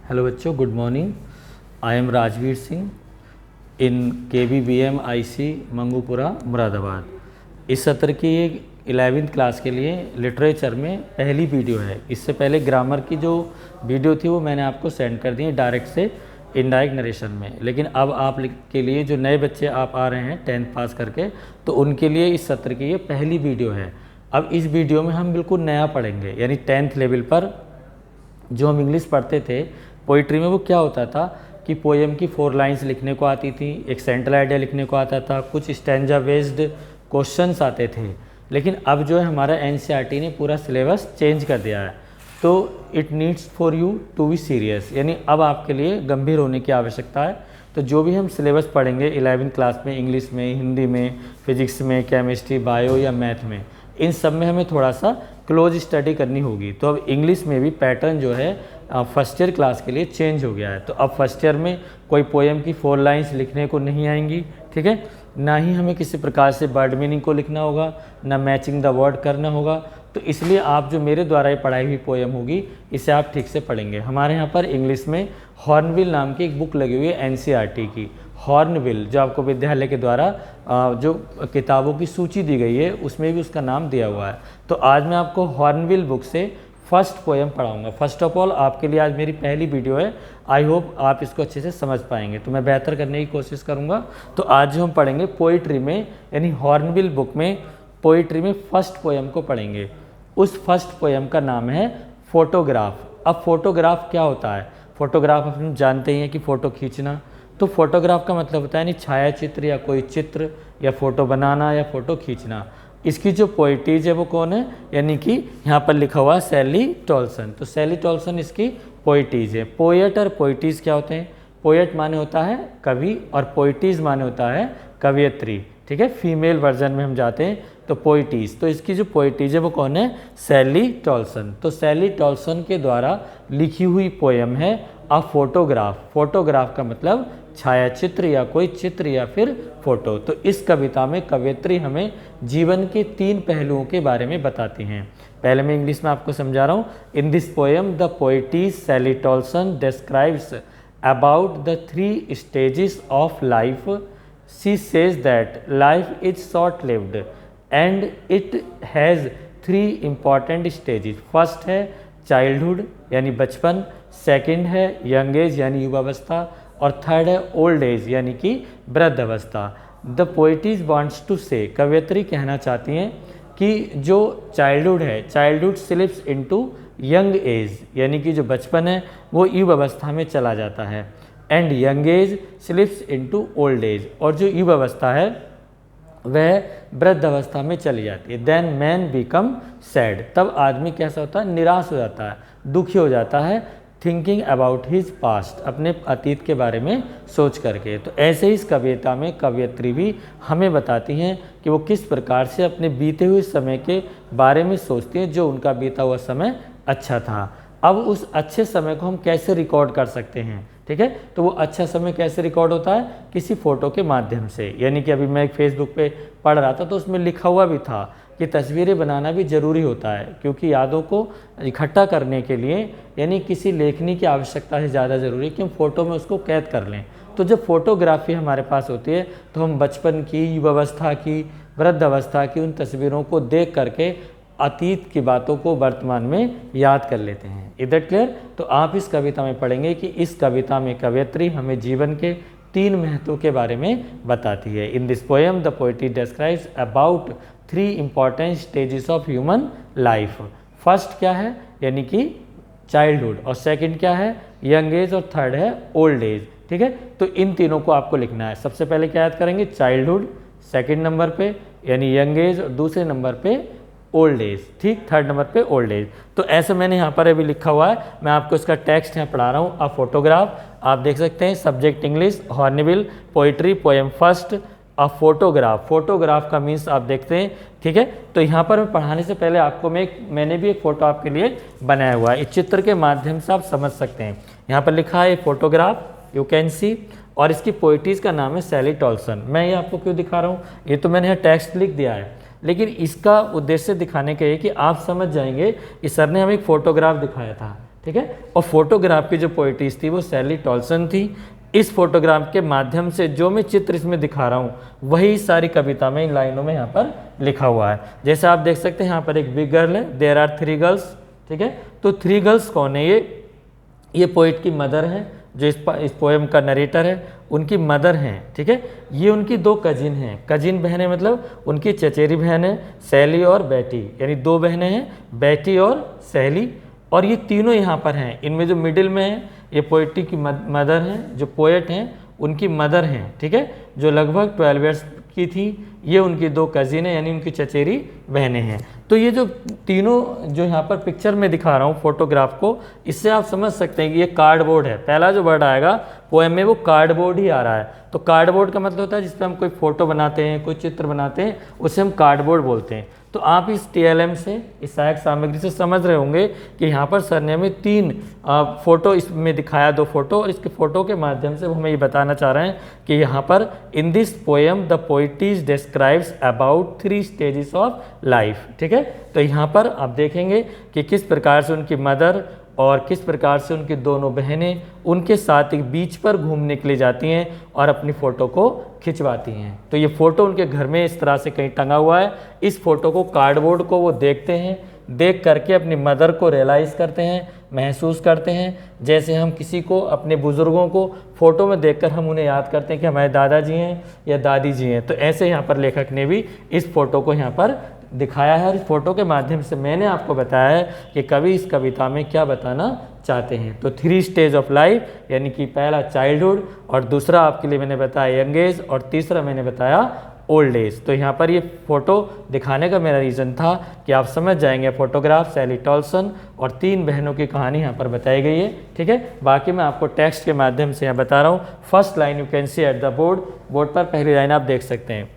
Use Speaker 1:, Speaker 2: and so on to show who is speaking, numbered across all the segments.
Speaker 1: Hello बच्चों, good morning. I am Rajveer Singh in KVBM IC Mangupura Moradabad. इस सत्र की ये 11वीं क्लास के लिए लिटरेचर में पहली वीडियो है। इससे पहले ग्रामर की जो वीडियो थी वो मैंने आपको सेंड कर दी है डायरेक्ट से इनडायरेक्ट नरेशन में। लेकिन अब आप के लिए जो नए बच्चे आप आ रहे हैं 10th पास करके, तो उनके लिए इस सत्र की ये पहली वीडियो है। अब इस वीडियो में हम बिल्कुल नया पढ़ेंगे, यानी 10th लेवल पर जो हम इंग्लिश पढ़ते थे पोइट्री में, वो क्या होता था कि पोएम की 4 लाइंस लिखने को आती थी, एक सेंट्रल आइडिया लिखने को आता था, कुछ स्टैंजा बेस्ड क्वेश्चंस आते थे। लेकिन अब जो है हमारा NCERT ने पूरा सिलेबस चेंज कर दिया है, तो it needs for you to be serious, यानी अब आपके लिए गंभीर होने की आवश्यकता है। तो जो भी हम सिलेबस पढ़ेंगे 11वीं क्लास में, इंग्लिश में, हिंदी में, फिजिक्स में, केमिस्ट्री, बायो या मैथ में, इन सब में हमें थोड़ा सा क्लोज स्टडी करनी होगी। तो अब इंग्लिश में भी पैटर्न जो है फर्स्ट ईयर क्लास के लिए चेंज हो गया है। तो अब फर्स्ट ईयर में कोई पोएम की 4 लाइंस लिखने को नहीं आएंगी, ठीक है। ना ही हमें किसी प्रकार से वर्ड मीनिंग को लिखना होगा, ना मैचिंग द वर्ड करना होगा। तो इसलिए आप जो मेरे द्वारा ये पढ़ाई हुई पोएम होगी, इसे आप ठीक से पढ़ेंगे। हमारे यहाँ पर इंग्लिश में हॉर्नबिल नाम की एक बुक लगी हुई है NCERT की, हॉर्नबिल, जो आपको विद्यालय के द्वारा जो किताबों की सूची दी गई है उसमें भी उसका नाम दिया हुआ है। तो आज मैं आपको हॉर्नबिल बुक से फर्स्ट पोएम पढ़ाऊंगा। फर्स्ट ऑफ ऑल आपके लिए आज मेरी पहली वीडियो है, आई होप आप इसको अच्छे से समझ पाएंगे, तो मैं बेहतर करने की कोशिश करूंगा। तो आज जो हम पढ़ेंगे पोइट्री में, यानी हॉर्नबिल बुक में पोइट्री में फर्स्ट पोएम को पढ़ेंगे। उस फर्स्ट पोएम का नाम है फोटोग्राफ। अब फोटोग्राफ क्या होता है? फोटोग्राफ आप जानते ही हैं कि फ़ोटो खींचना। तो फोटोग्राफ का मतलब होता है यानी छायाचित्र या कोई चित्र या फ़ोटो बनाना या फ़ोटो खींचना। इसकी जो पोइटीज है वो कौन है? यानी कि यहाँ पर लिखा हुआ सैली टॉल्सन। तो सैली टॉल्सन इसकी पोइटीज है। पोएट और पोइटीज क्या होते हैं? पोएट माने होता है कवि और पोइटीज माने होता है कवियत्री, ठीक है। फीमेल वर्जन में हम जाते हैं तो पोइटीज। तो इसकी जो पोइटीज है वो कौन है? सैली टॉल्सन। तो सैली टॉल्सन के द्वारा लिखी हुई पोएम है अ फोटोग्राफ। फोटोग्राफ का मतलब छायाचित्र या कोई चित्र या फिर फोटो। तो इस कविता में कवयित्री हमें जीवन के 3 पहलुओं के बारे में बताती हैं। पहले मैं इंग्लिश में आपको समझा रहा हूँ। In this poem the poetess Shirley Toulson describes about the 3 stages of life. She says that life is short lived and it has 3 important stages. First है चाइल्डहुड यानी बचपन, सेकंड है यंग एज यानी युवावस्था, और थर्ड है old age यानी कि वृद्ध अवस्था। द पोएटिस वांट्स टू से, कवयित्री कहना चाहती हैं कि जो चाइल्डहुड है, childhood slips into young age, यानी कि जो बचपन है वो युवावस्था में चला जाता है, and young age slips into old age, और जो युवावस्था है वह वृद्ध अवस्था में चली जाती है। देन मैन बिकम सैड, तब आदमी कैसा होता है? निराश हो जाता है, दुखी हो जाता है। थिंकिंग अबाउट हिज पास्ट, अपने अतीत के बारे में सोच करके। तो ऐसे ही इस कविता में कवयित्री भी हमें बताती हैं कि वो किस प्रकार से अपने बीते हुए समय के बारे में सोचती हैं, जो उनका बीता हुआ समय अच्छा था। अब उस अच्छे समय को हम कैसे रिकॉर्ड कर सकते हैं, ठीक है। तो वो अच्छा समय कैसे रिकॉर्ड होता है? किसी फ़ोटो के माध्यम से। यानी कि अभी मैं एक फेसबुक पे पढ़ रहा था तो उसमें लिखा हुआ भी था कि तस्वीरें बनाना भी ज़रूरी होता है, क्योंकि यादों को इकट्ठा करने के लिए यानी किसी लेखनी की आवश्यकता से ज़्यादा ज़रूरी है कि हम फ़ोटो में उसको कैद कर लें। तो जब फोटोग्राफी हमारे पास होती है तो हम बचपन की, युवावस्था की, वृद्ध अवस्था की उन तस्वीरों को देख करके अतीत की बातों को वर्तमान में याद कर लेते हैं। Is that clear? तो आप इस कविता में पढ़ेंगे कि इस कविता में कवयित्री हमें जीवन के 3 महत्वों के बारे में बताती है। इन this poem the poetry describes about 3 important stages of human life. First क्या है? यानी कि चाइल्डहुड, और सेकंड क्या है? यंग एज, और थर्ड है ओल्ड एज, ठीक है। तो इन तीनों को आपको लिखना है। सबसे पहले क्या याद करेंगे? चाइल्डहुड, सेकंड नंबर पे यानी यंग एज, और दूसरे नंबर पे ओल्ड एज, ठीक, थर्ड नंबर पे ओल्ड एज। तो ऐसे मैंने यहाँ पर अभी लिखा हुआ है, मैं आपको इसका टेक्स्ट यहाँ पढ़ा रहा हूँ। अ फोटोग्राफ, आप देख सकते हैं, subject English, hornbill, poetry, poem first, a photograph. Photograph का मीन्स आप देखते हैं, ठीक है। तो यहाँ पर मैं पढ़ाने से पहले आपको मैंने भी एक फ़ोटो आपके लिए बनाया हुआ है। इस चित्र के माध्यम से आप समझ सकते हैं। यहाँ पर लिखा है फोटोग्राफ, यू कैन सी, और इसकी पोइट्रीज का नाम है सैली टॉल्सन। मैं ये आपको क्यों दिखा रहा हूँ? ये तो मैंने यहाँ टेक्स्ट लिख दिया है, लेकिन इसका उद्देश्य दिखाने का है कि आप समझ जाएंगे कि सर ने हमें एक फ़ोटोग्राफ दिखाया था, ठीक है। और फोटोग्राफ की जो पोइटिस थी वो सैली टॉल्सन थी। इस फोटोग्राफ के माध्यम से जो मैं चित्र इसमें दिखा रहा हूँ वही सारी कविता में इन लाइनों में यहाँ पर लिखा हुआ है। जैसे आप देख सकते हैं यहाँ पर एक बिग गर्ल है, देयर आर 3 गर्ल्स, ठीक है। तो 3 गर्ल्स कौन है? ये पोइट की मदर है, जो इस पोएम का नरेटर है उनकी मदर हैं, ठीक है। ये उनकी 2 कजिन हैं, कजिन बहनें मतलब उनकी चचेरी बहन है सैली और बेटी, यानी 2 बहनें हैं, बेटी और सैली। और ये तीनों यहाँ पर हैं। इनमें जो मिडिल में है ये पोइट्री की मदर हैं, जो पोएट हैं उनकी मदर हैं, ठीक है, जो लगभग 12 ईयर्स की थी। ये उनकी 2 कजिन हैं, यानी उनकी चचेरी बहनें हैं। तो ये जो तीनों जो यहाँ पर पिक्चर में दिखा रहा हूँ फोटोग्राफ को, इससे आप समझ सकते हैं कि ये कार्डबोर्ड है। पहला जो वर्ड आएगा पोएम में वो कार्डबोर्ड ही आ रहा है। तो कार्डबोर्ड का मतलब होता है जिस पर हम कोई फोटो बनाते हैं, कोई चित्र बनाते हैं, उसे हम कार्डबोर्ड बोलते हैं। तो आप इस TLM से, इस सहायक सामग्री से समझ रहे होंगे कि यहाँ पर सर ने हमें 3 फोटो इसमें दिखाया, 2 फोटो, और इसके फोटो के माध्यम से वो हमें ये बताना चाह रहे हैं कि यहाँ पर इन this poem the पोइटिस describes about 3 stages of life, ठीक है। तो यहाँ पर आप देखेंगे कि किस प्रकार से उनकी मदर और किस प्रकार से उनकी दोनों बहनें उनके साथ एक बीच पर घूमने के लिए जाती हैं और अपनी फ़ोटो को खिंचवाती हैं। तो ये फ़ोटो उनके घर में इस तरह से कहीं टंगा हुआ है। इस फ़ोटो को, कार्डबोर्ड को वो देखते हैं, देख करके अपनी मदर को रियलाइज़ करते हैं, महसूस करते हैं। जैसे हम किसी को, अपने बुज़ुर्गों को फ़ोटो में देखकर हम उन्हें याद करते हैं कि हमारे दादाजी हैं या दादी जी हैं। तो ऐसे यहाँ पर लेखक ने भी इस फ़ोटो को यहाँ पर दिखाया है। और इस फोटो के माध्यम से मैंने आपको बताया है कि कवि इस कविता में क्या बताना चाहते हैं। तो 3 स्टेज ऑफ लाइफ, यानी कि पहला चाइल्डहुड, और दूसरा आपके लिए मैंने बताया यंग एज, और तीसरा मैंने बताया ओल्ड एज। तो यहाँ पर ये फ़ोटो दिखाने का मेरा रीज़न था कि आप समझ जाएंगे फोटोग्राफ सैली टॉल्सन और 3 बहनों की कहानी यहाँ पर बताई गई है, ठीक है। बाकी मैं आपको टेक्स्ट के माध्यम से यहाँ बता रहा हूँ। First line you can see at the board, board पर पहली लाइन आप देख सकते हैं।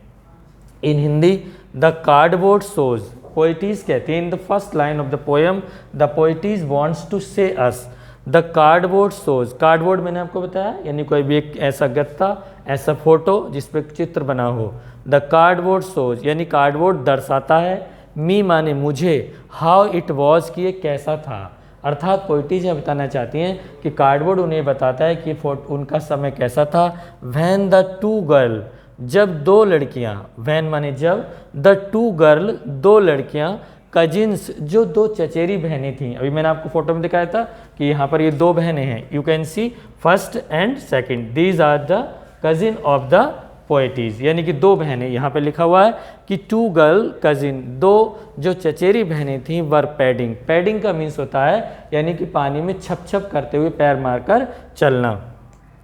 Speaker 1: In Hindi the cardboard shows, poetess कहती है in the first line of the poem the poetess wants to say us the cardboard shows. Cardboard मैंने आपको बताया, यानी कोई भी एक ऐसा गत्ता, ऐसा फोटो जिस पे चित्र बना हो। द कार्डबोर्ड शोज, यानी कार्डबोर्ड दर्शाता है, मी माने मुझे, हाउ इट वॉज कि ये कैसा था। अर्थात पोइटिस यह बताना चाहती हैं कि कार्डबोर्ड उन्हें बताता है कि उनका समय कैसा था। व्हेन द 2 गर्ल, जब 2 लड़कियां, वैन माने जब, द 2 गर्ल 2 लड़कियां, कजिन्स जो 2 चचेरी बहनें थीं। अभी मैंने आपको फोटो में दिखाया था कि यहाँ पर ये 2 बहनें हैं, you can see first and second, these are the cousin of the poetess, यानी कि 2 बहनें। यहाँ पे लिखा हुआ है कि 2 गर्ल कजिन, 2 जो चचेरी बहनें थीं, वर पैडिंग। पैडिंग का मीन्स होता है यानी कि पानी में छप छप करते हुए पैर मारकर चलना।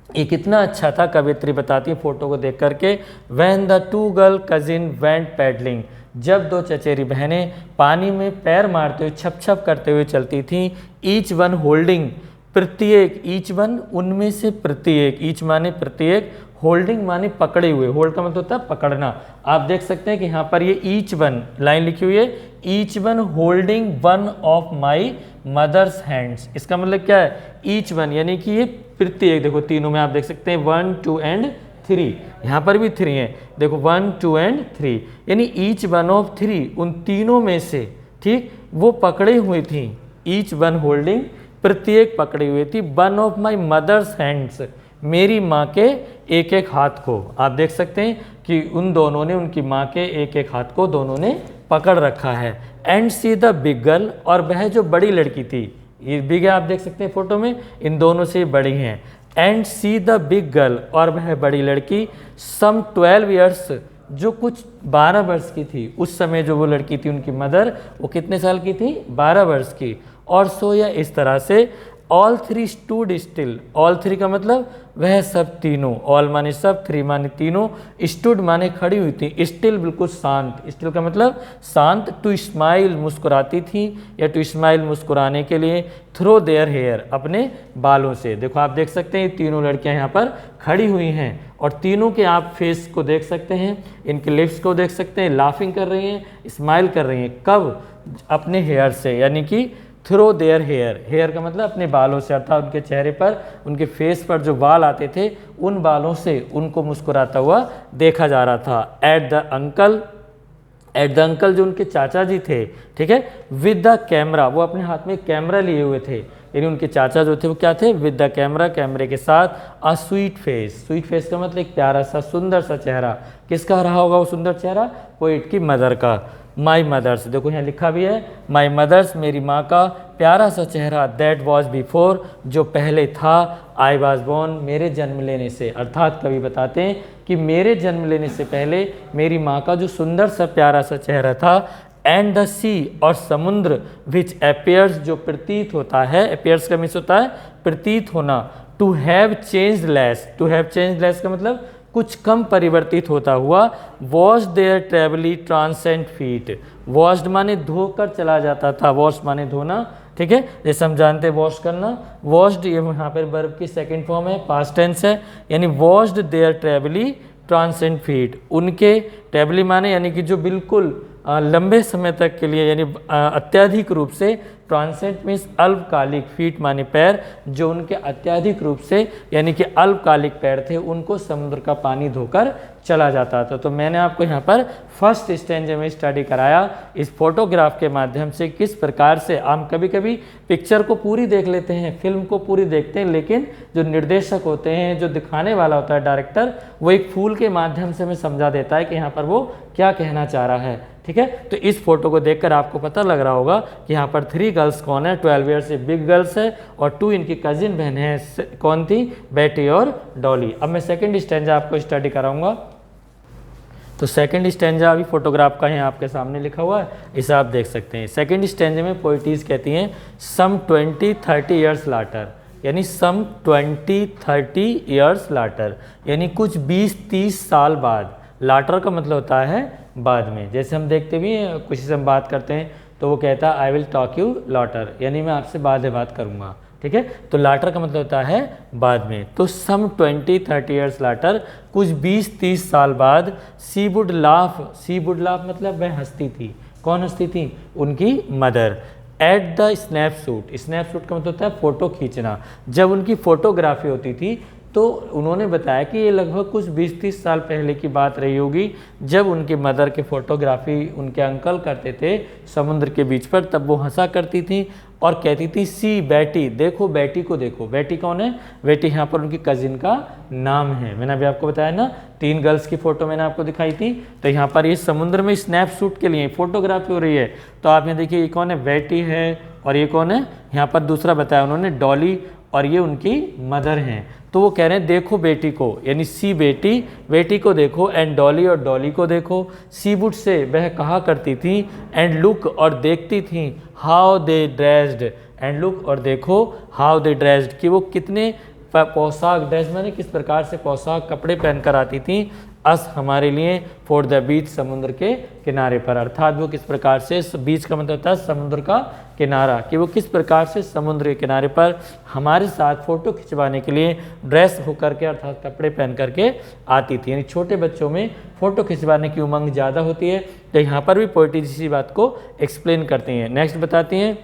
Speaker 1: ये कितना अच्छा था, कवित्री बताती है फोटो को देख करके। When the 2 girl cousin went paddling, जब 2 चचेरी बहनें पानी में पैर मारते हुए छप छप करते हुए चलती थीं। ईच वन होल्डिंग, प्रत्येक, ईच वन उनमें से प्रत्येक, ईच माने प्रत्येक, होल्डिंग माने पकड़े हुए, होल्ड का मतलब होता है पकड़ना। आप देख सकते हैं कि यहाँ पर ये ईच वन लाइन लिखी हुई है, each one holding one of my mother's hands. इसका मतलब क्या है? ईच वन यानी कि ये प्रत्येक, देखो तीनों में आप देख सकते हैं 1, 2 एंड 3, यहाँ पर भी 3 है, देखो 1, 2 एंड 3, यानी ईच वन ऑफ 3, उन तीनों में से, ठीक, वो पकड़े हुए थी। ईच वन होल्डिंग, प्रत्येक पकड़ी हुई थी, one of my mother's hands, मेरी माँ के एक एक हाथ को। आप देख सकते हैं कि उन दोनों ने, उनकी माँ के एक एक हाथ को दोनों ने पकड़ रखा है। And see the big girl, और वह जो बड़ी लड़की थी, ये बिग है आप देख सकते हैं फोटो में, इन दोनों से बड़ी हैं। And see the big girl, और वह बड़ी लड़की, सम 12 ईयर्स, जो कुछ 12 वर्ष की थी। उस समय जो वो लड़की थी उनकी मदर, वो कितने साल की थी? 12 वर्ष की। और सो या इस तरह से ऑल 3 स्टूड स्टिल, ऑल 3 का मतलब वह सब तीनों, ऑल माने सब, 3 माने तीनों, स्टूड माने खड़ी हुई थी, स्टिल बिल्कुल शांत, स्टिल का मतलब शांत, टू स्माइल मुस्कुराती थी, या टू स्माइल मुस्कुराने के लिए, थ्रो देयर हेयर अपने बालों से। देखो आप देख सकते हैं तीनों लड़कियां यहाँ पर खड़ी हुई हैं, और तीनों के आप फेस को देख सकते हैं, इनके लिप्स को देख सकते हैं, लाफिंग कर रही हैं, स्माइल कर रही हैं। कब? अपने हेयर से, यानी कि थ्रो देयर हेयर, हेयर का मतलब अपने बालों से, अर्थात उनके चेहरे पर, उनके फेस पर जो बाल आते थे उन बालों से उनको मुस्कुराता हुआ देखा जा रहा था। At the uncle, at the uncle, जो उनके चाचा जी थे, ठीक है, विद द कैमरा, वो अपने हाथ में कैमरा लिए हुए थे, यानी उनके चाचा जो थे वो क्या थे, विद द कैमरा, कैमरे के साथ, a sweet face, sweet face का मतलब एक प्यारा सा सुंदर सा चेहरा, किसका रहा होगा वो सुंदर चेहरा, पोइट की मदर का, माई मदर्स, देखो यहाँ लिखा भी है माई मदर्स, मेरी माँ का प्यारा सा चेहरा, दैट वॉज बिफोर, जो पहले था, आई वॉज बोर्न, मेरे जन्म लेने से, अर्थात कवि बताते हैं कि मेरे जन्म लेने से पहले मेरी माँ का जो सुंदर सा प्यारा सा चेहरा था, एंड द सी, और समुद्र, विच अपेयर्स, जो प्रतीत होता है, अपेयर्स का मीन्स होता है प्रतीत होना, to have change less, to have change less का मतलब कुछ कम परिवर्तित होता हुआ, wash their terribly transient feet, washed माने धोकर चला जाता था, वॉश माने धोना, ठीक है, जैसे हम जानते हैं वॉश करना, वॉश्ड, ये यहाँ पर वर्ब की सेकंड फॉर्म है, पास्ट टेंस है, यानी washed there terribly transient feet, उनके ट्रेवली माने यानी कि जो बिल्कुल लंबे समय तक के लिए, यानी अत्यधिक रूप से, ट्रांसेंट मीन्स अल्पकालिक, फीट माने पैर, जो उनके अत्यधिक रूप से यानी कि अल्पकालिक पैर थे, उनको समुद्र का पानी धोकर चला जाता था। तो मैंने आपको यहाँ पर फर्स्ट स्टेंजे में स्टडी कराया इस फोटोग्राफ के माध्यम से किस प्रकार से, हम कभी कभी पिक्चर को पूरी देख लेते हैं, फिल्म को पूरी देखते हैं, लेकिन जो निर्देशक होते हैं, जो दिखाने वाला होता है डायरेक्टर, वो एक फूल के माध्यम से हमें समझा देता है कि यहाँ पर वो क्या कहना चाह रहा है, ठीक है। तो इस फोटो को देखकर आपको पता लग रहा होगा कि यहाँ पर 3 गर्ल्स कौन है, 12 ईयर से बिग गर्ल्स है, और 2 इनकी कजिन बहन है, कौन थी, बेटी और डॉली। अब मैं सेकंड स्टैंजा आपको स्टडी कराऊंगा। तो सेकंड स्टैंजा अभी फोटोग्राफ का है आपके सामने लिखा हुआ है, इसे आप देख सकते हैं। सेकंड स्टैंजे में पोइटीज कहती हैं सम 20-30 ईयर्स लाटर, यानी सम 20-30 ईयर्स लाटर, यानी कुछ 20-30 साल बाद। लाटर का मतलब होता है बाद में, जैसे हम देखते भी हैं किसी से हम बात करते हैं तो वो कहता है आई विल टॉक यू लाटर, यानी मैं आपसे बाद में बात करूँगा, ठीक है। तो लाटर का मतलब होता है बाद में। तो सम 20-30 ईयर्स लाटर, कुछ 20-30 साल बाद, she would laugh, she would laugh मतलब वह हंसती थी, कौन हंसती थी, उनकी mother, at the snapshot, snapshot का मतलब होता है फ़ोटो खींचना, जब उनकी फ़ोटोग्राफी होती थी। तो उन्होंने बताया कि ये लगभग कुछ 20-30 साल पहले की बात रही होगी, जब उनके मदर के फ़ोटोग्राफी उनके अंकल करते थे समुद्र के बीच पर, तब वो हंसा करती थी और कहती थी सी बेटी, देखो बेटी को देखो। बेटी कौन है, बेटी यहाँ पर उनकी कजिन का नाम है। मैंने अभी आपको बताया ना 3 गर्ल्स की फ़ोटो मैंने आपको दिखाई थी। तो यहाँ पर ये समुद्र में स्नैपशूट के लिए फ़ोटोग्राफी हो रही है। तो आप यहाँ देखिए ये कौन है, बेटी है, और ये कौन है, यहाँ पर दूसरा बताया उन्होंने डॉली, और ये उनकी मदर हैं। तो वो कह रहे हैं देखो बेटी को, यानी सी बेटी, बेटी को देखो, एंड डॉली, और डॉली को देखो। सी वुड से, वह कहा करती थी, एंड लुक, और देखती थी, how they dressed, and look, और देखो, हाउ दे ड्रेस्ड, कि वो कितने पोशाक, ड्रेस मैंने किस प्रकार से पोशाक कपड़े पहनकर आती थी, अस हमारे लिए, फॉर द बीच, समुद्र के किनारे पर, अर्थात वो किस प्रकार से, बीच का मतलब होता है समुद्र का किनारा, कि वो किस प्रकार से समुद्र के किनारे पर हमारे साथ फ़ोटो खिंचवाने के लिए ड्रेस होकर के, अर्थात कपड़े पहन करके आती थी। यानी छोटे बच्चों में फ़ोटो खिंचवाने की उमंग ज़्यादा होती है। तो यहाँ पर भी पोइट्री इसी बात को एक्सप्लेन करती हैं। नेक्स्ट बताती हैं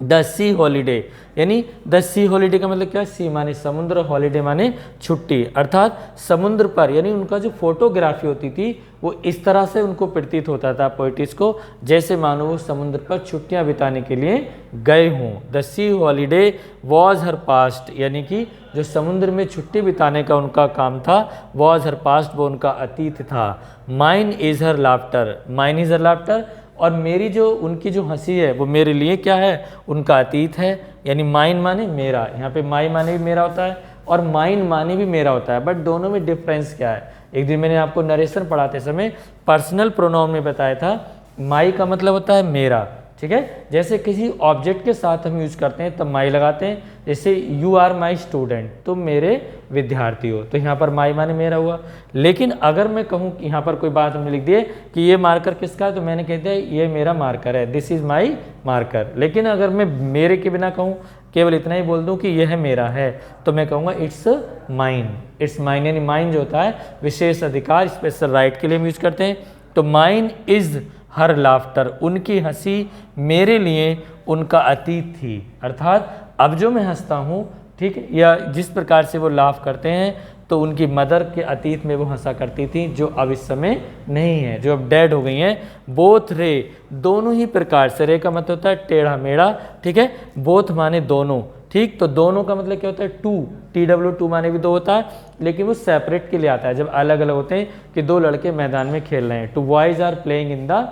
Speaker 1: द सी हॉलीडे, यानी द सी हॉलीडे का मतलब क्या है, सी माने समुद्र, हॉलीडे माने छुट्टी, अर्थात समुद्र पर, यानी उनका जो फोटोग्राफी होती थी वो इस तरह से उनको प्रतीत होता था पोइटिस को, जैसे मानो वो समुद्र पर छुट्टियां बिताने के लिए गए हों। The C holiday was her past, यानी कि जो समुद्र में छुट्टी बिताने का उनका काम था, वॉज हर पास्ट, वो उनका अतीत था। Mine is her laughter, mine is her laughter, और मेरी जो उनकी जो हंसी है वो मेरे लिए क्या है, उनका अतीत है। यानी माइन माने मेरा, यहाँ पे माई माने भी मेरा होता है और माइन माने भी मेरा होता है, बट दोनों में डिफरेंस क्या है। एक दिन मैंने आपको नरेशन पढ़ाते समय पर्सनल प्रोनाउन में बताया था, माई का मतलब होता है मेरा, ठीक है। जैसे किसी ऑब्जेक्ट के साथ हम यूज करते हैं तब माई लगाते हैं, जैसे यू आर माई स्टूडेंट, तुम मेरे विद्यार्थी हो, तो यहाँ पर माई माने मेरा हुआ। लेकिन अगर मैं कहूँ कि यहाँ पर कोई बात हमने लिख दी है कि ये मार्कर किसका है, तो मैंने कहते हैं ये मेरा मार्कर है, दिस इज माई मार्कर। लेकिन अगर मैं मेरे के बिना कहूँ, केवल इतना ही बोल दूँ कि यह मेरा है, तो मैं कहूँगा इट्स माइन, इट्स माइन, यानी माइन जो होता है विशेष अधिकार, स्पेशल राइट के लिए हम यूज करते हैं। तो माइन इज हर लाफ्टर, उनकी हंसी मेरे लिए उनका अतीत थी, अर्थात अब जो मैं हंसता हूँ, ठीक है, या जिस प्रकार से वो लाफ करते हैं तो उनकी मदर के अतीत में वो हंसा करती थी, जो अब इस समय नहीं है, जो अब डेड हो गई हैं। बोथ रे, दोनों ही प्रकार से, रे का मतलब होता है टेढ़ा मेढ़ा, ठीक है। बोथ माने दोनों, ठीक, तो दोनों का मतलब क्या होता है टू, TW2 माने भी दो होता है, लेकिन वो सेपरेट के लिए आता है जब अलग अलग होते हैं कि दो लड़के मैदान में खेल रहे हैं। Two boys are playing in the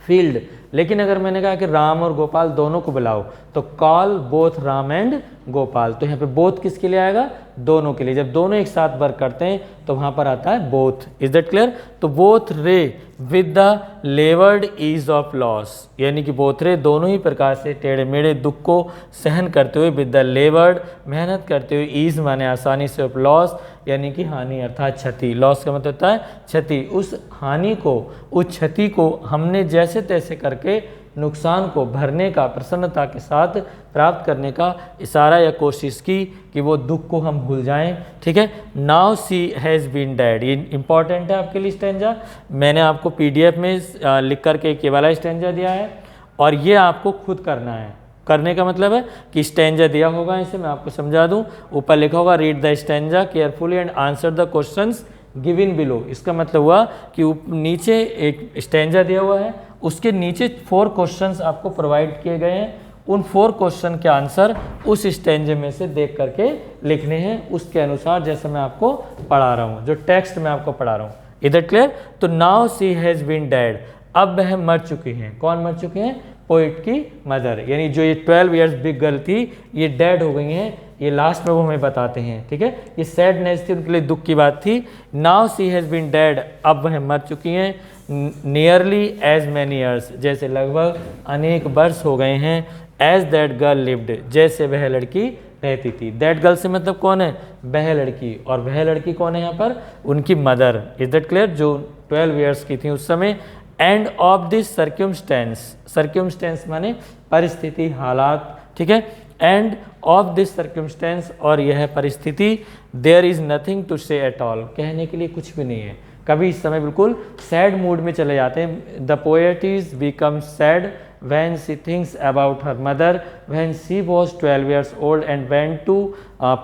Speaker 1: field. लेकिन अगर मैंने कहा कि राम और गोपाल दोनों को बुलाओ, तो call both Ram and Gopal, तो यहाँ पे बोथ किसके लिए आएगा, दोनों के लिए। जब दोनों एक साथ वर्क करते हैं तो वहाँ पर आता है बोथ। Is that clear? तो both wry with the laboured ease of loss, यानी कि बोथ रे दोनों ही प्रकार से टेढ़े मेढ़े दुख को सहन करते हुए, विद द लेवर्ड मेहनत करते हुए, ईज माने आसानी से, ऑफ लॉस यानी कि हानि अर्थात क्षति, लॉस का मतलब होता है क्षति। उस हानि को, उस क्षति को हमने जैसे तैसे करके नुकसान को भरने का, प्रसन्नता के साथ प्राप्त करने का इशारा या कोशिश की कि वो दुख को हम भूल जाएं, ठीक है। Now she has been dead, ये इंपॉर्टेंट है आपके लिए स्टैंजा। मैंने आपको PDF में लिख करके ये वाला स्टैंजा दिया है और ये आपको खुद करना है। करने का मतलब है कि स्टैंजा दिया होगा, इसे मैं आपको समझा दूं। ऊपर लिखा होगा read the stanza carefully and answer the questions given below. इसका मतलब हुआ कि नीचे एक स्टैंजा दिया हुआ है, उसके नीचे 4 क्वेश्चंस आपको प्रोवाइड किए गए हैं। उन 4 क्वेश्चन के आंसर उस स्टैंजे में से देख करके लिखने हैं, उसके अनुसार जैसे मैं आपको पढ़ा रहा हूँ, जो टेक्स्ट में आपको पढ़ा रहा हूँ। इधर क्लियर? तो now she has been dead, अब वह मर चुकी हैं। कौन मर चुकी हैं? पोइट की मदर, यानी जो ये 12 इयर्स बिग गर्ल थी, ये डेड हो गई हैं। ये लास्ट में वो हमें बताते हैं, ठीक है। ये सैडनेस थी, उनके लिए दुख की बात थी। Now she has been dead, अब वह मर चुकी हैं। नियरली एज मैनी ईयर्स, जैसे लगभग अनेक वर्ष हो गए हैं। एज दैट गर्ल लिव्ड, जैसे वह लड़की रहती थी। दैट गर्ल से मतलब कौन है? वह लड़की। और वह लड़की कौन है यहाँ पर? उनकी मदर। Is that clear? जो 12 इयर्स की थी उस समय। एंड ऑफ दिस सर्क्यूमस्टेंस, सर्क्यूमस्टेंस माने परिस्थिति, हालात, ठीक है। एंड ऑफ दिस सर्क्यूमस्टेंस, और यह परिस्थिति, देयर इज नथिंग टू से एट ऑल, कहने के लिए कुछ भी नहीं है। कभी इस समय बिल्कुल सैड मूड में चले जाते हैं। The poet is become sad when she thinks about her mother when she was 12 years old and went to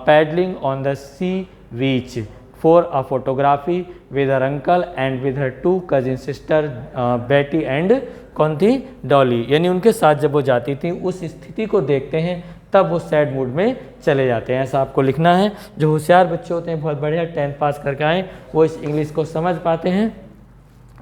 Speaker 1: paddling on the sea beach for a photography with her uncle and with her 2 cousin sister Betty and कौन थी? डॉली। यानी उनके साथ जब वो जाती थी, उस स्थिति को देखते हैं तब वो सैड मूड में चले जाते हैं। ऐसा आपको लिखना है। जो होशियार बच्चे होते हैं, बहुत बढ़िया 10th पास करके आए, वो इस इंग्लिश को समझ पाते हैं,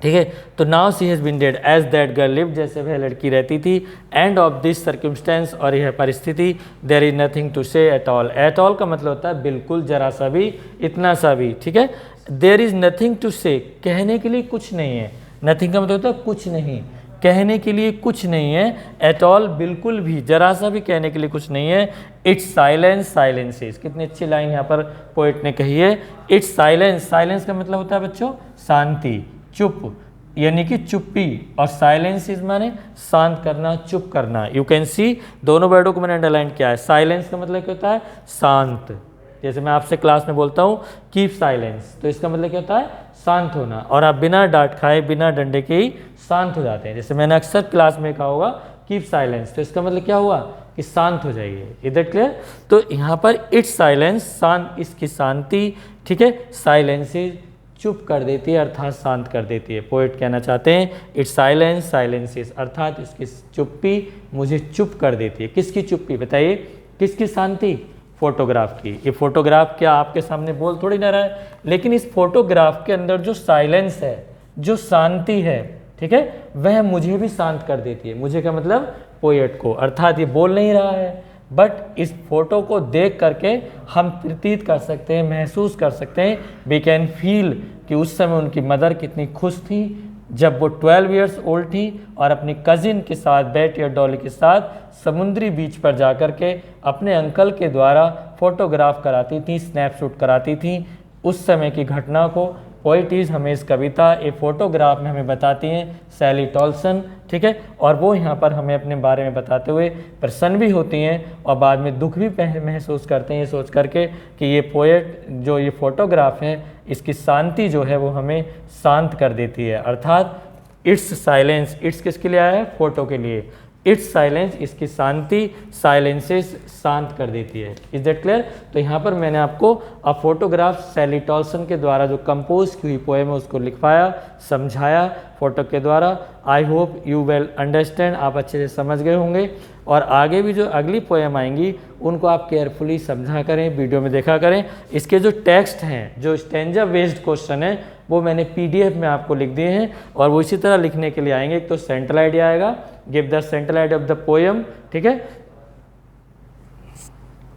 Speaker 1: ठीक है। तो now she has been dead as that girl live, जैसे वह लड़की रहती थी। एंड ऑफ दिस सर्कमस्टेंस, और यह परिस्थिति। देयर इज नथिंग टू से एट ऑल, एट ऑल का मतलब होता है बिल्कुल, जरा सा भी, इतना सा भी, ठीक है। देयर इज नथिंग टू से, कहने के लिए कुछ नहीं है। नथिंग का मतलब होता है कुछ नहीं, कहने के लिए कुछ नहीं है। एट ऑल बिल्कुल भी, जरा सा भी कहने के लिए कुछ नहीं है। इट्स साइलेंस साइलेंसेस, कितनी अच्छी लाइन यहाँ पर पोइट ने कही है। इट्स साइलेंस, साइलेंस का मतलब होता है बच्चों शांति, चुप, यानी कि चुप्पी। और साइलेंस इज माने शांत करना, चुप करना। यू कैन सी, दोनों वर्डों को मैंने अंडरलाइन किया है। साइलेंस का मतलब क्या होता है? शांत। जैसे मैं आपसे क्लास में बोलता हूँ कीप साइलेंस, तो इसका मतलब क्या होता है? शांत होना। और आप बिना डांट खाए, बिना डंडे के ही शांत हो जाते हैं। जैसे मैंने अक्सर क्लास में कहा होगा कीप साइलेंस, तो इसका मतलब क्या हुआ? कि शांत हो जाइए। इधर क्लियर? तो यहाँ पर इट्स साइलेंस, शांत, इसकी शांति, ठीक है। साइलेंसेज, चुप कर देती है, अर्थात शांत कर देती है। पोएट कहना चाहते हैं इट्स साइलेंस साइलेंसेस, अर्थात इसकी चुप्पी मुझे चुप कर देती है। किसकी चुप्पी बताइए? किसकी शांति? फोटोग्राफ की। ये फोटोग्राफ क्या आपके सामने बोल थोड़ी ना रहा है, लेकिन इस फोटोग्राफ के अंदर जो साइलेंस है, जो शांति है, ठीक है, वह मुझे भी शांत कर देती है। मुझे क्या मतलब? पोएट को। अर्थात ये बोल नहीं रहा है, बट इस फोटो को देख करके हम प्रतीत कर सकते हैं, महसूस कर सकते हैं, वी कैन फील कि उस समय उनकी मदर कितनी खुश थी जब वो 12 इयर्स ओल्ड थी और अपनी कजिन के साथ, बेटी और डॉली के साथ समुद्री बीच पर जाकर के अपने अंकल के द्वारा फोटोग्राफ कराती थी, स्नैपशॉट कराती थी उस समय की घटना को। पोइटीज हमें इस कविता, ए फोटोग्राफ में हमें बताती हैं सैली टॉल्सन, ठीक है। और वो यहाँ पर हमें अपने बारे में बताते हुए प्रसन्न भी होती हैं और बाद में दुख भी महसूस करते हैं ये सोच करके कि ये पोएट, जो ये फोटोग्राफ है, इसकी शांति जो है वो हमें शांत कर देती है। अर्थात इट्स साइलेंस, इट्स किसके लिए आया है? फोटो के लिए। इट्स साइलेंस, इसकी शांति, साइलेंसेस, शांत कर देती है। Is that clear? तो यहाँ पर मैंने आपको अ फोटोग्राफ सैली टॉल्सन के द्वारा जो कंपोज की हुई पोएम है उसको लिखवाया, समझाया फोटो के द्वारा। I hope you well understand, आप अच्छे से समझ गए होंगे। और आगे भी जो अगली पोएम आएंगी उनको आप केयरफुली समझा करें, वीडियो में देखा करें। इसके जो टेक्स्ट हैं, जो स्टैंजा बेस्ड क्वेश्चन है, वो मैंने PDF में आपको लिख दिए हैं और वो इसी तरह लिखने के लिए आएंगे। एक तो सेंट्रल आइडिया आएगा, give the central idea of the poem, ठीक है,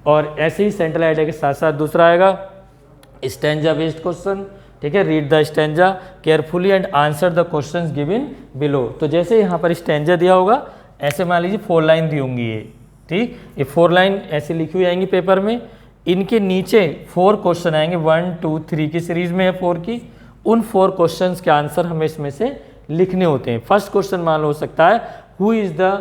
Speaker 1: और ऐसे ही सेंट्रल आइडिया के साथ साथ दूसरा आएगा स्टैंजा बेस्ड क्वेश्चन, ठीक है, read the stanza carefully and answer the questions given below. तो जैसे यहाँ पर स्टैंजा दिया होगा, ऐसे मान लीजिए 4 लाइन दी होंगी ये, ठीक, ये 4 लाइन ऐसे लिखी हुई आएंगी पेपर में। इनके नीचे 4 क्वेश्चन आएंगे, 1 2 3 की सीरीज में है 4 की। उन 4 क्वेश्चंस के आंसर हमें इसमें से लिखने होते हैं। फर्स्ट क्वेश्चन मान लो हो सकता है हु इज़ द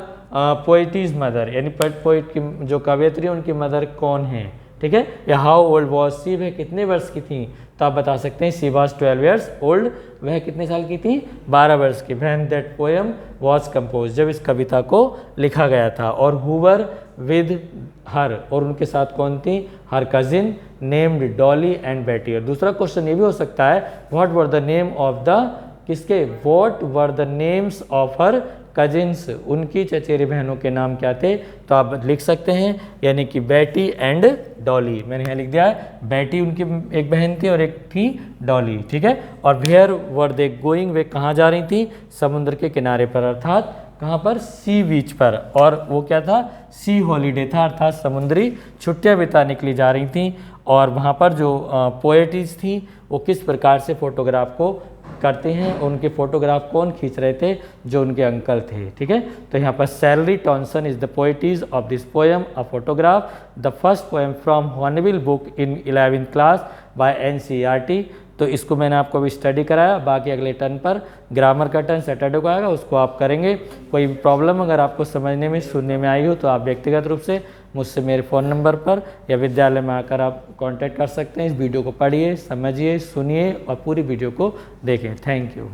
Speaker 1: पोएटिज मदर, यानी पोएट की जो कवयित्री है उनकी मदर कौन है, ठीक है, या हाउ ओल्ड वॉज सी, वह कितने वर्ष की थी, तो आप बता सकते हैं सी वॉज 12 ईयर्स ओल्ड, वह कितने साल की थी, 12 वर्ष की। When that poem was compose, जब इस कविता को लिखा गया था। और हुवर विद हर, और उनके साथ कौन थी, her cousin named Dolly and Betty. और दूसरा क्वेश्चन ये भी हो सकता है what were the name of the, किसके, what were the names of her cousins, उनकी चचेरी बहनों के नाम क्या थे, तो आप लिख सकते हैं, यानी कि बेटी एंड डॉली। मैंने यहाँ लिख दिया है बेटी उनकी एक बहन थी और एक थी डॉली, ठीक है। और वेयर वर दे गोइंग, वे कहाँ जा रही थी, समुद्र के किनारे पर, अर्थात कहाँ पर, सी बीच पर। और वो क्या था, सी हॉलीडे था, अर्थात समुद्री छुट्टियाँ बिताने के लिए जा रही थी। और वहाँ पर जो पोएटिस थी वो किस प्रकार से फोटोग्राफ को करते हैं, उनके फोटोग्राफ कौन खींच रहे थे, जो उनके अंकल थे, ठीक है। तो यहाँ पर Shirley Toulson is the poetess of this poem a photograph, the first poem from Hornbill book in 11th class by NCERT। तो इसको मैंने आपको अभी स्टडी कराया, बाकी अगले टर्न पर ग्रामर का टर्न सैटरडे को आएगा, उसको आप करेंगे। कोई प्रॉब्लम अगर आपको समझने में, सुनने में आई हो तो आप व्यक्तिगत रूप से मुझसे मेरे फ़ोन नंबर पर या विद्यालय में आकर आप कांटेक्ट कर सकते हैं। इस वीडियो को पढ़िए, समझिए, सुनिए और पूरी वीडियो को देखें। Thank you.